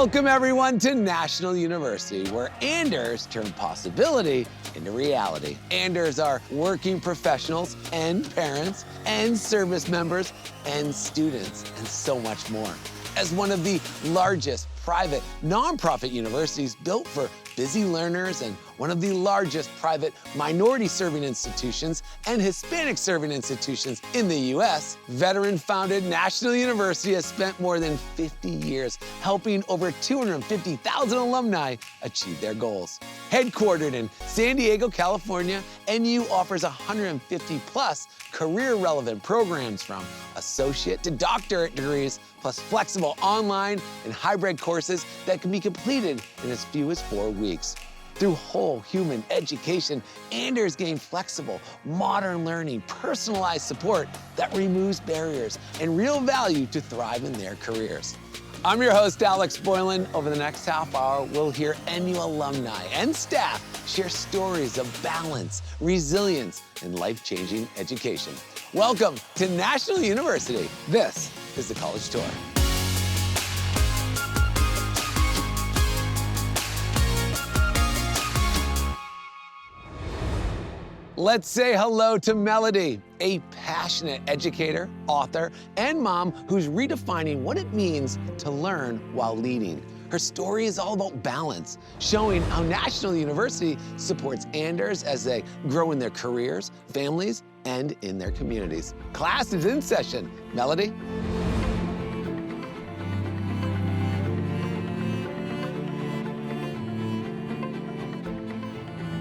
Welcome everyone to National University, where Anders turn possibility into reality. Anders are working professionals and parents and service members and students and so much more. As one of the largest private nonprofit universities built for busy learners and one of the largest private minority-serving institutions and Hispanic-serving institutions in the U.S., veteran-founded National University has spent more than 50 years helping over 250,000 alumni achieve their goals. Headquartered in San Diego, California, NU offers 150-plus career-relevant programs from associate to doctorate degrees, plus flexible online and hybrid courses that can be completed in as few as 4 weeks. Through whole human education, Anders gain flexible, modern learning, personalized support that removes barriers and real value to thrive in their careers. I'm your host, Alex Boylan. Over the next half hour, we'll hear NU alumni and staff share stories of balance, resilience, and life-changing education. Welcome to National University. This is the College Tour. Let's say hello to Melody, a passionate educator, author, and mom who's redefining what it means to learn while leading. Her story is all about balance, showing how National University supports Anders as they grow in their careers, families, and in their communities. Class is in session. Melody?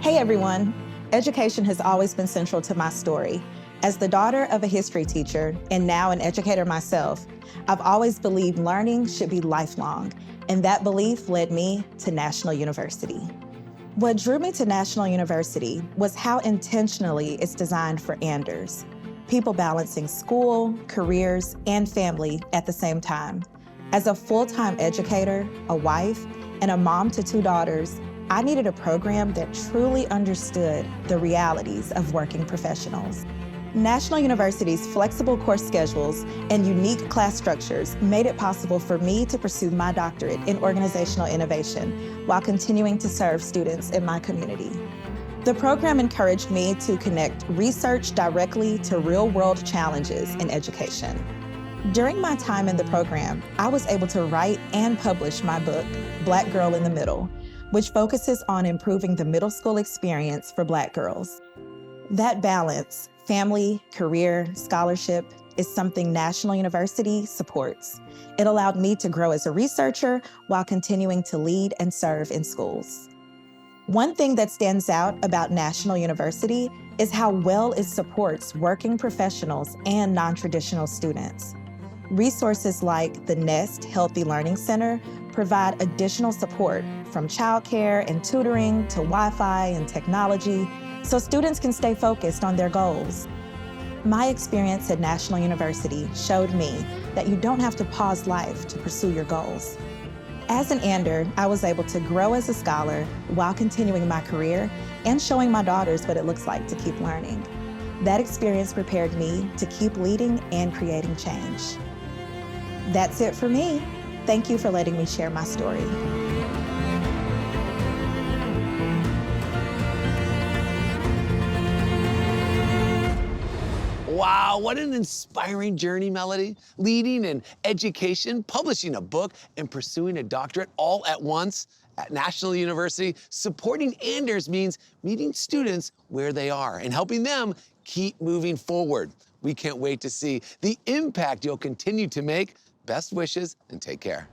Hey everyone. Education has always been central to my story. As the daughter of a history teacher and now an educator myself, I've always believed learning should be lifelong, and that belief led me to National University. What drew me to National University was how intentionally it's designed for Anders, people balancing school, careers, and family at the same time. As a full-time educator, a wife, and a mom to 2 daughters, I needed a program that truly understood the realities of working professionals. National University's flexible course schedules and unique class structures made it possible for me to pursue my doctorate in organizational innovation while continuing to serve students in my community. The program encouraged me to connect research directly to real-world challenges in education. During my time in the program, I was able to write and publish my book, Black Girl in the Middle, which focuses on improving the middle school experience for Black girls. That balance, family, career, scholarship, is something National University supports. It allowed me to grow as a researcher while continuing to lead and serve in schools. One thing that stands out about National University is how well it supports working professionals and non-traditional students. Resources like the Nest Healthy Learning Center provide additional support from childcare and tutoring to Wi-Fi and technology, so students can stay focused on their goals. My experience at National University showed me that you don't have to pause life to pursue your goals. As an Ander, I was able to grow as a scholar while continuing my career and showing my daughters what it looks like to keep learning. That experience prepared me to keep leading and creating change. That's it for me. Thank you for letting me share my story. Wow, what an inspiring journey, Melody. Leading in education, publishing a book, and pursuing a doctorate all at once. At National University, supporting Anders means meeting students where they are and helping them keep moving forward. We can't wait to see the impact you'll continue to make. Best wishes and take care.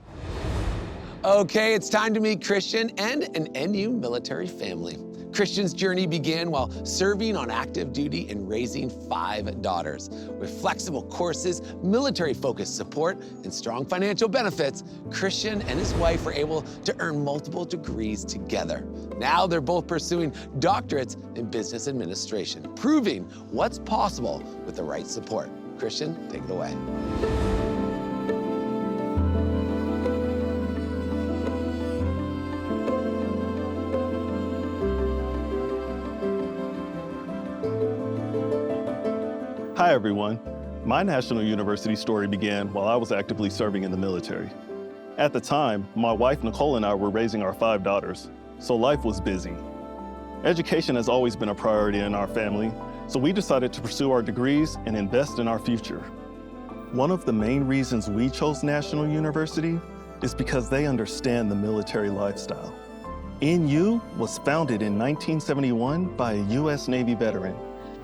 Okay, it's time to meet Christian and an NU military family. Christian's journey began while serving on active duty and raising 5 daughters. With flexible courses, military-focused support, and strong financial benefits, Christian and his wife were able to earn multiple degrees together. Now they're both pursuing doctorates in business administration, proving what's possible with the right support. Christian, take it away. Hi, everyone. My National University story began while I was actively serving in the military. At the time, my wife Nicole and I were raising our 5 daughters, so life was busy. Education has always been a priority in our family, so we decided to pursue our degrees and invest in our future. One of the main reasons we chose National University is because they understand the military lifestyle. NU was founded in 1971 by a U.S. Navy veteran,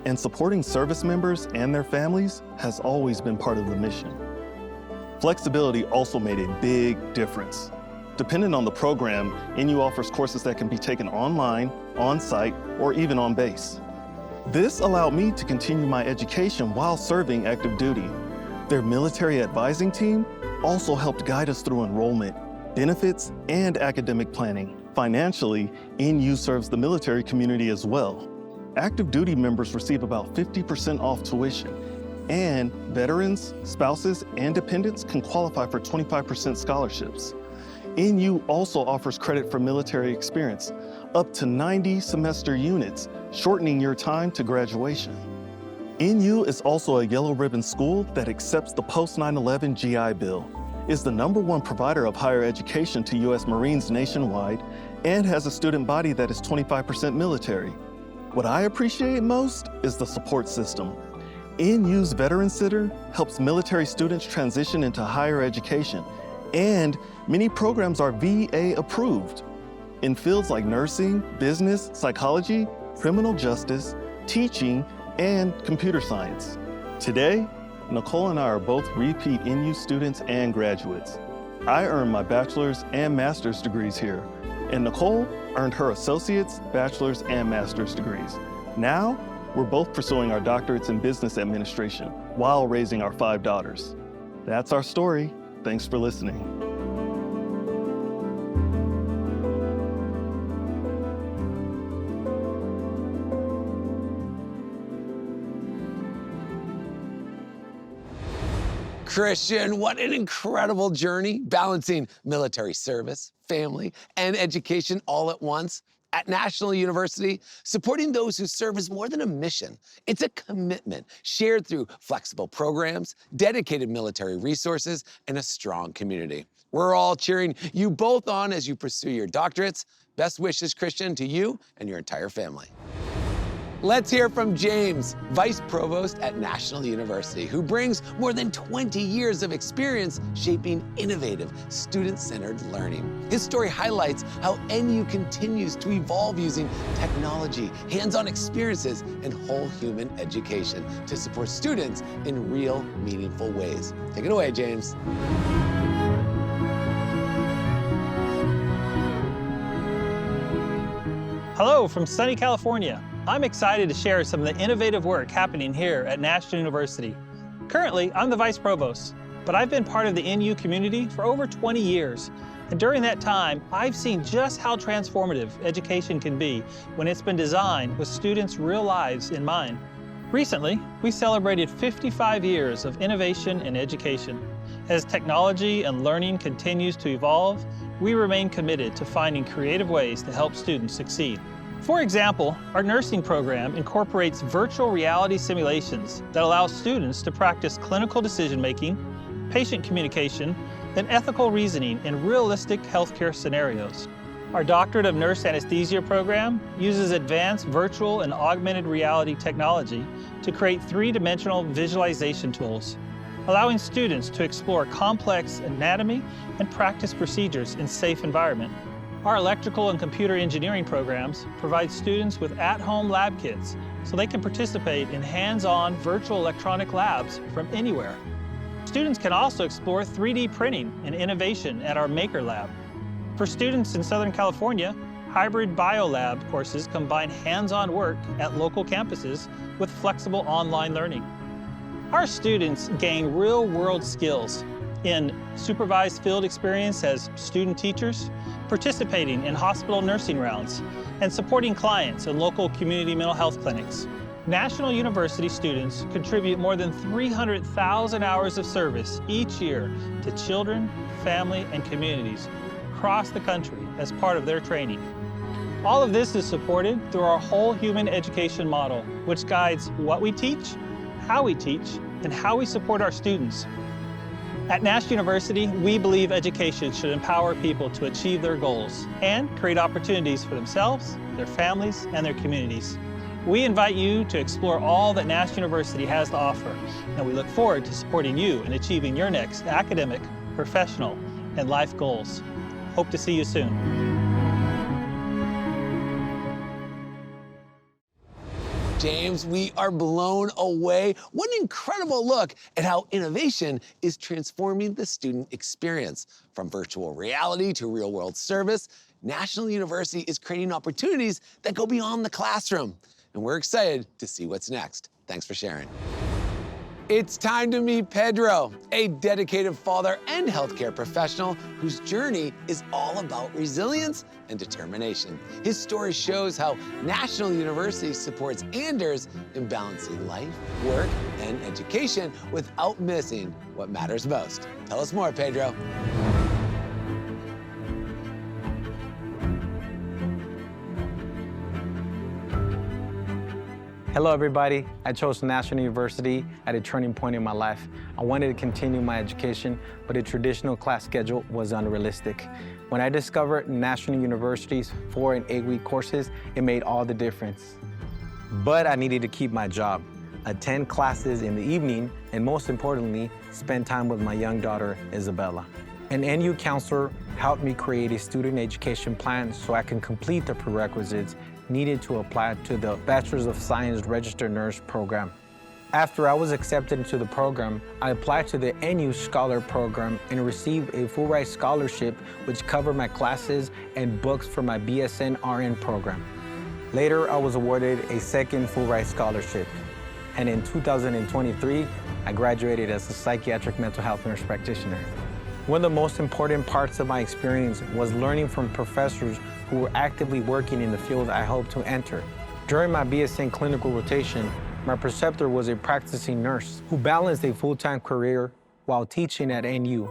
and supporting service members and their families has always been part of the mission. Flexibility also made a big difference. Depending on the program, NU offers courses that can be taken online, on-site, or even on base. This allowed me to continue my education while serving active duty. Their military advising team also helped guide us through enrollment, benefits, and academic planning. Financially, NU serves the military community as well. Active duty members receive about 50% off tuition, and veterans, spouses, and dependents can qualify for 25% scholarships. NU also offers credit for military experience, up to 90 semester units, shortening your time to graduation. NU is also a yellow ribbon school that accepts the post-9/11 GI Bill, is the #1 provider of higher education to U.S. Marines nationwide, and has a student body that is 25% military. What I appreciate most is the support system. NU's Veteran Center helps military students transition into higher education, and many programs are VA approved in fields like nursing, business, psychology, criminal justice, teaching, and computer science. Today, Nicole and I are both repeat NU students and graduates. I earned my bachelor's and master's degrees here, and Nicole earned her associate's, bachelor's, and master's degrees. Now, we're both pursuing our doctorates in business administration while raising our 5 daughters. That's our story. Thanks for listening. Christian, what an incredible journey, balancing military service, family, and education all at once. At National University, supporting those who serve is more than a mission. It's a commitment shared through flexible programs, dedicated military resources, and a strong community. We're all cheering you both on as you pursue your doctorates. Best wishes, Christian, to you and your entire family. Let's hear from James, Vice Provost at National University, who brings more than 20 years of experience shaping innovative, student-centered learning. His story highlights how NU continues to evolve using technology, hands-on experiences, and whole human education to support students in real, meaningful ways. Take it away, James. Hello from sunny California. I'm excited to share some of the innovative work happening here at National University. Currently, I'm the Vice Provost, but I've been part of the NU community for over 20 years. And during that time, I've seen just how transformative education can be when it's been designed with students' real lives in mind. Recently, we celebrated 55 years of innovation in education. As technology and learning continues to evolve, we remain committed to finding creative ways to help students succeed. For example, our nursing program incorporates virtual reality simulations that allow students to practice clinical decision-making, patient communication, and ethical reasoning in realistic healthcare scenarios. Our Doctorate of Nurse Anesthesia program uses advanced virtual and augmented reality technology to create three-dimensional visualization tools, allowing students to explore complex anatomy and practice procedures in safe environment. Our electrical and computer engineering programs provide students with at-home lab kits so they can participate in hands-on virtual electronic labs from anywhere. Students can also explore 3D printing and innovation at our Maker Lab. For students in Southern California, hybrid biolab courses combine hands-on work at local campuses with flexible online learning. Our students gain real-world skills in supervised field experience as student teachers, participating in hospital nursing rounds, and supporting clients in local community mental health clinics. National University students contribute more than 300,000 hours of service each year to children, family, and communities across the country as part of their training. All of this is supported through our whole human education model, which guides what we teach, how we teach, and how we support our students. At Nash University, we believe education should empower people to achieve their goals and create opportunities for themselves, their families, and their communities. We invite you to explore all that Nash University has to offer, and we look forward to supporting you in achieving your next academic, professional, and life goals. Hope to see you soon. James, we are blown away. What an incredible look at how innovation is transforming the student experience. From virtual reality to real-world service, National University is creating opportunities that go beyond the classroom. And we're excited to see what's next. Thanks for sharing. It's time to meet Pedro, a dedicated father and healthcare professional whose journey is all about resilience and determination. His story shows how National University supports Anders in balancing life, work, and education without missing what matters most. Tell us more, Pedro. Hello everybody, I chose National University at a turning point in my life. I wanted to continue my education, but a traditional class schedule was unrealistic. When I discovered National University's 4- and 8-week courses, it made all the difference. But I needed to keep my job, attend classes in the evening, and most importantly, spend time with my young daughter, Isabella. An NU counselor helped me create a student education plan so I can complete the prerequisites needed to apply to the Bachelor's of Science Registered Nurse program. After I was accepted into the program, I applied to the NU Scholar program and received a full ride scholarship which covered my classes and books for my BSN RN program. Later, I was awarded a second full ride scholarship. And in 2023, I graduated as a psychiatric mental health nurse practitioner. One of the most important parts of my experience was learning from professors who were actively working in the field I hoped to enter. During my BSN clinical rotation, my preceptor was a practicing nurse who balanced a full-time career while teaching at NU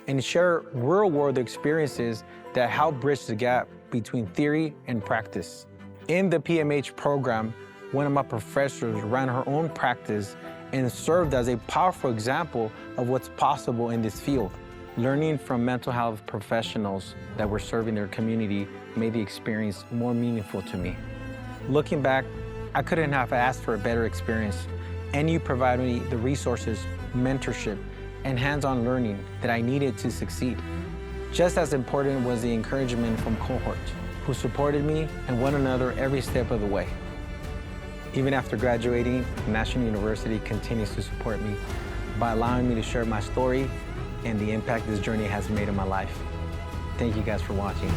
and shared real-world experiences that helped bridge the gap between theory and practice. In the PMH program, one of my professors ran her own practice and served as a powerful example of what's possible in this field. Learning from mental health professionals that were serving their community made the experience more meaningful to me. Looking back, I couldn't have asked for a better experience. NU provided me the resources, mentorship, and hands-on learning that I needed to succeed. Just as important was the encouragement from cohorts who supported me and one another every step of the way. Even after graduating, National University continues to support me by allowing me to share my story and the impact this journey has made in my life. Thank you guys for watching.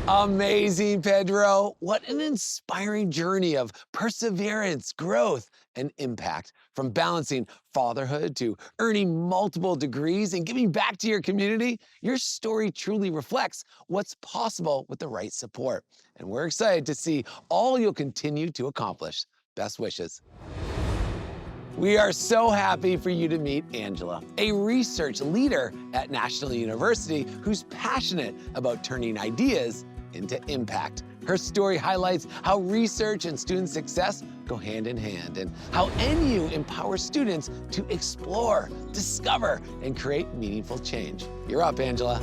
Amazing, Pedro. What an inspiring journey of perseverance, growth, and impact. From balancing fatherhood to earning multiple degrees and giving back to your community, your story truly reflects what's possible with the right support. And we're excited to see all you'll continue to accomplish. Best wishes. We are so happy for you to meet Angela, a research leader at National University who's passionate about turning ideas into impact. Her story highlights how research and student success go hand in hand and how NU empowers students to explore, discover, and create meaningful change. You're up, Angela.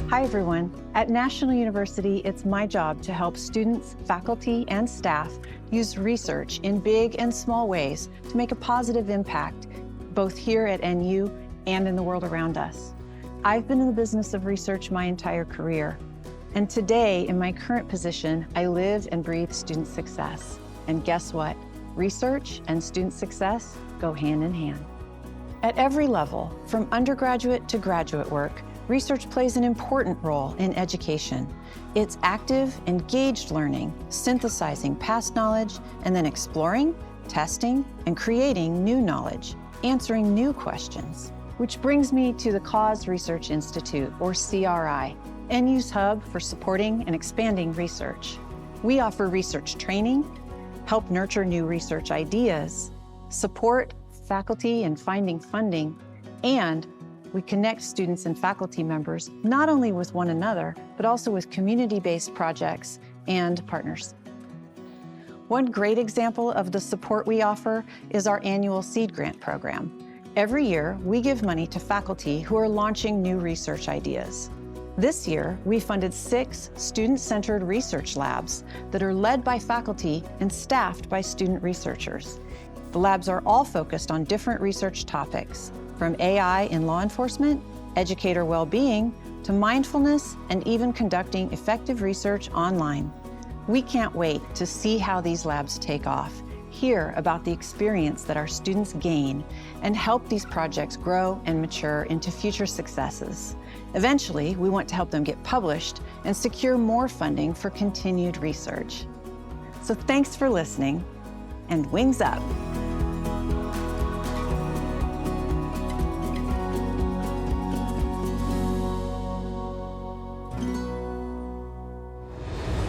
Hi everyone. At National University, it's my job to help students, faculty, and staff use research in big and small ways to make a positive impact, both here at NU and in the world around us. I've been in the business of research my entire career, and today, in my current position, I live and breathe student success. And guess what? Research and student success go hand in hand. At every level, from undergraduate to graduate work, research plays an important role in education. It's active, engaged learning, synthesizing past knowledge, and then exploring, testing, and creating new knowledge, answering new questions. Which brings me to the Cause Research Institute, or CRI, NU's hub for supporting and expanding research. We offer research training, help nurture new research ideas, support faculty in finding funding, and we connect students and faculty members not only with one another, but also with community-based projects and partners. One great example of the support we offer is our annual Seed Grant program. Every year, we give money to faculty who are launching new research ideas. This year, we funded 6 student-centered research labs that are led by faculty and staffed by student researchers. The labs are all focused on different research topics, from AI in law enforcement, educator well-being, to mindfulness, and even conducting effective research online. We can't wait to see how these labs take off, hear about the experience that our students gain, and help these projects grow and mature into future successes. Eventually, we want to help them get published and secure more funding for continued research. So thanks for listening, and wings up.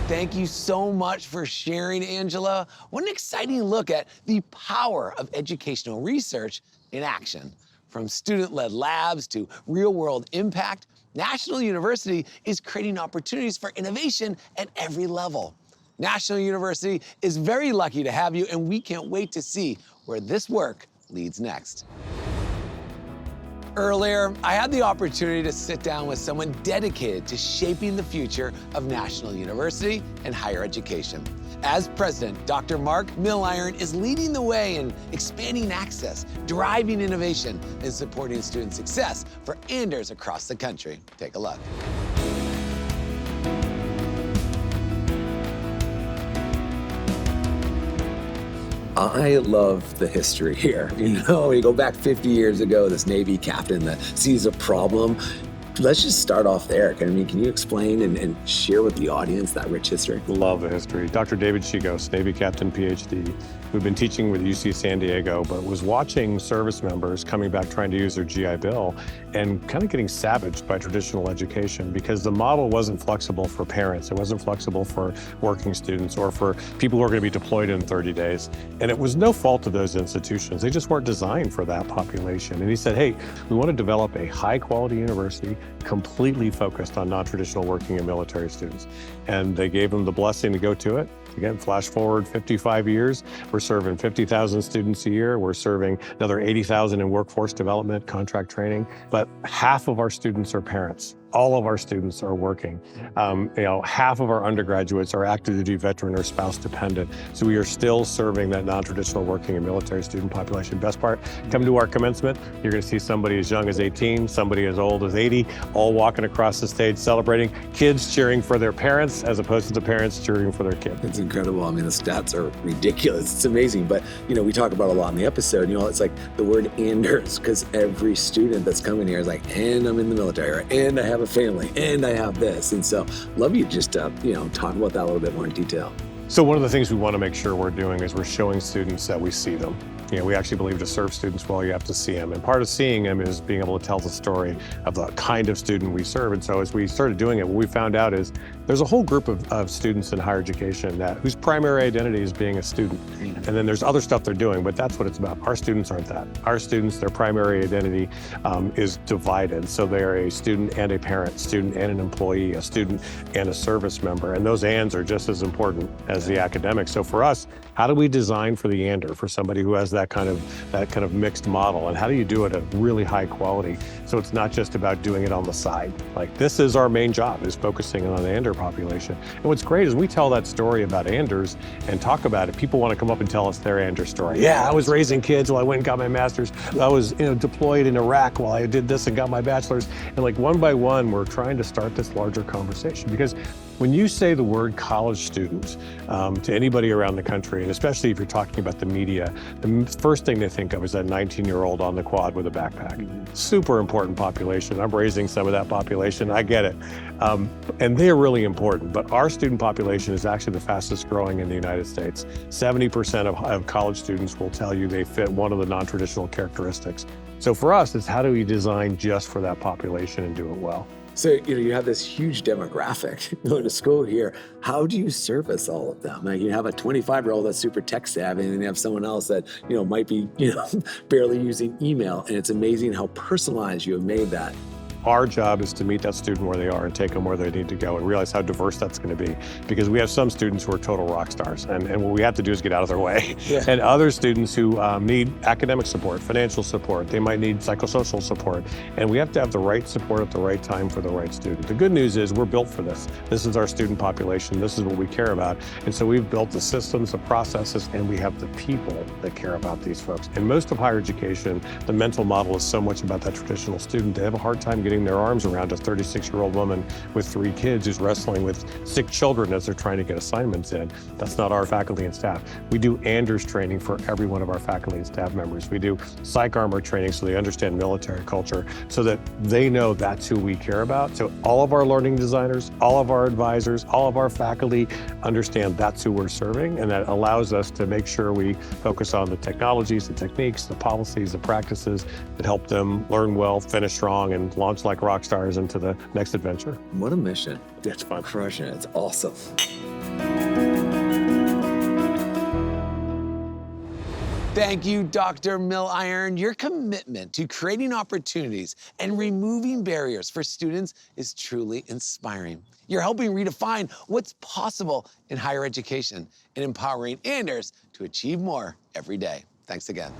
Thank you so much for sharing, Angela. What an exciting look at the power of educational research in action. From student-led labs to real-world impact, National University is creating opportunities for innovation at every level. National University is very lucky to have you, and we can't wait to see where this work leads next. Earlier, I had the opportunity to sit down with someone dedicated to shaping the future of National University and higher education. As president, Dr. Mark Milliron is leading the way in expanding access, driving innovation, and supporting student success for Anders across the country. Take a look. I love the history here. You know, you go back 50 years ago, this Navy captain that sees a problem. Let's just start off there. I mean, can you explain and share with the audience that rich history? Love the history. Dr. David Chigos, Navy captain, PhD, who'd been teaching with UC San Diego, but was watching service members coming back trying to use their GI Bill and kind of getting savaged by traditional education because the model wasn't flexible for parents. It wasn't flexible for working students or for people who are going to be deployed in 30 days. And it was no fault of those institutions. They just weren't designed for that population. And he said, hey, we want to develop a high quality university completely focused on non-traditional working and military students. And they gave him the blessing to go to it. Again, flash forward 55 years, we're serving 50,000 students a year. We're serving another 80,000 in workforce development, contract training, but half of our students are parents. All of our students are working. Half of our undergraduates are active duty veteran or spouse dependent. So we are still serving that non-traditional working and military student population. Best part, come to our commencement, you're gonna see somebody as young as 18, somebody as old as 80, all walking across the stage celebrating, kids cheering for their parents as opposed to the parents cheering for their kids. It's incredible. I mean, the stats are ridiculous. It's amazing. But, we talk about a lot in the episode, it's like the word Anders, because every student that's coming here is like, and I'm in the military, or, and I have a family, and I have this. And so love you just talk about that a little bit more in detail. So one of the things we want to make sure we're doing is we're showing students that we see them. We actually believe to serve students well, you have to see them. And part of seeing them is being able to tell the story of the kind of student we serve. And so as we started doing it, what we found out is there's a whole group of students in higher education whose primary identity is being a student. And then there's other stuff they're doing, but that's what it's about. Our students aren't that. Our students, their primary identity is divided. So they're a student and a parent, student and an employee, a student and a service member. And those ands are just as important as the academics. So for us, how do we design for the ander, for somebody who has that kind of mixed model? And how do you do it at really high quality? So it's not just about doing it on the side. Like, this is our main job, is focusing on the ander population. And what's great is we tell that story about anders and talk about it. People want to come up and tell us their ander story. Yeah, I was raising kids while I went and got my master's. I was deployed in Iraq while I did this and got my bachelor's. And like one by one, we're trying to start this larger conversation, because when you say the word college student to anybody around the country, and especially if you're talking about the media, the first thing they think of is that 19-year-old on the quad with a backpack. Super important population. I'm raising some of that population. I get it. And they're really important. But our student population is actually the fastest growing in the United States. 70% of college students will tell you they fit one of the non-traditional characteristics. So for us, it's how do we design just for that population and do it well? So, you have this huge demographic going to school here. How do you service all of them? Like, you have a 25-year-old that's super tech savvy, and then you have someone else that, might be, barely using email. And it's amazing how personalized you have made that. Our job is to meet that student where they are and take them where they need to go and realize how diverse that's going to be. Because we have some students who are total rock stars, and what we have to do is get out of their way. Yeah. And other students who need academic support, financial support, they might need psychosocial support. And we have to have the right support at the right time for the right student. The good news is we're built for this. This is our student population. This is what we care about. And so we've built the systems, the processes, and we have the people that care about these folks. In most of higher education, the mental model is so much about that traditional student. They have a hard time getting their arms around a 36-year-old woman with 3 kids who's wrestling with sick children as they're trying to get assignments in. That's not our faculty and staff. We do Anders training for every one of our faculty and staff members. We do psych armor training so they understand military culture, so that they know that's who we care about. So all of our learning designers, all of our advisors, all of our faculty understand that's who we're serving, and that allows us to make sure we focus on the technologies, the techniques, the policies, the practices that help them learn well, finish strong, and launch like rock stars into the next adventure. What a mission. It's fun. Crushing it. It's awesome. Thank you, Dr. Milliron. Your commitment to creating opportunities and removing barriers for students is truly inspiring. You're helping redefine what's possible in higher education and empowering Anders to achieve more every day. Thanks again.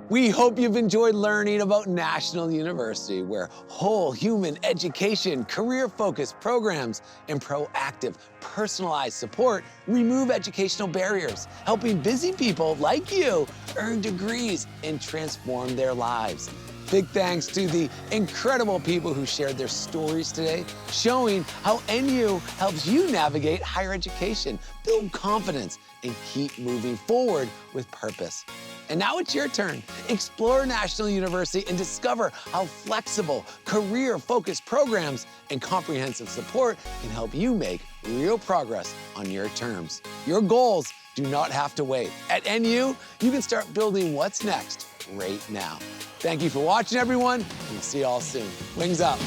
We hope you've enjoyed learning about National University, where whole human education, career-focused programs, and proactive, personalized support remove educational barriers, helping busy people like you earn degrees and transform their lives. Big thanks to the incredible people who shared their stories today, showing how NU helps you navigate higher education, build confidence, and keep moving forward with purpose. And now it's your turn. Explore National University and discover how flexible, career-focused programs and comprehensive support can help you make real progress on your terms. Your goals do not have to wait. At NU, you can start building what's next right now. Thank you for watching, everyone, and we'll see you all soon. Wings up.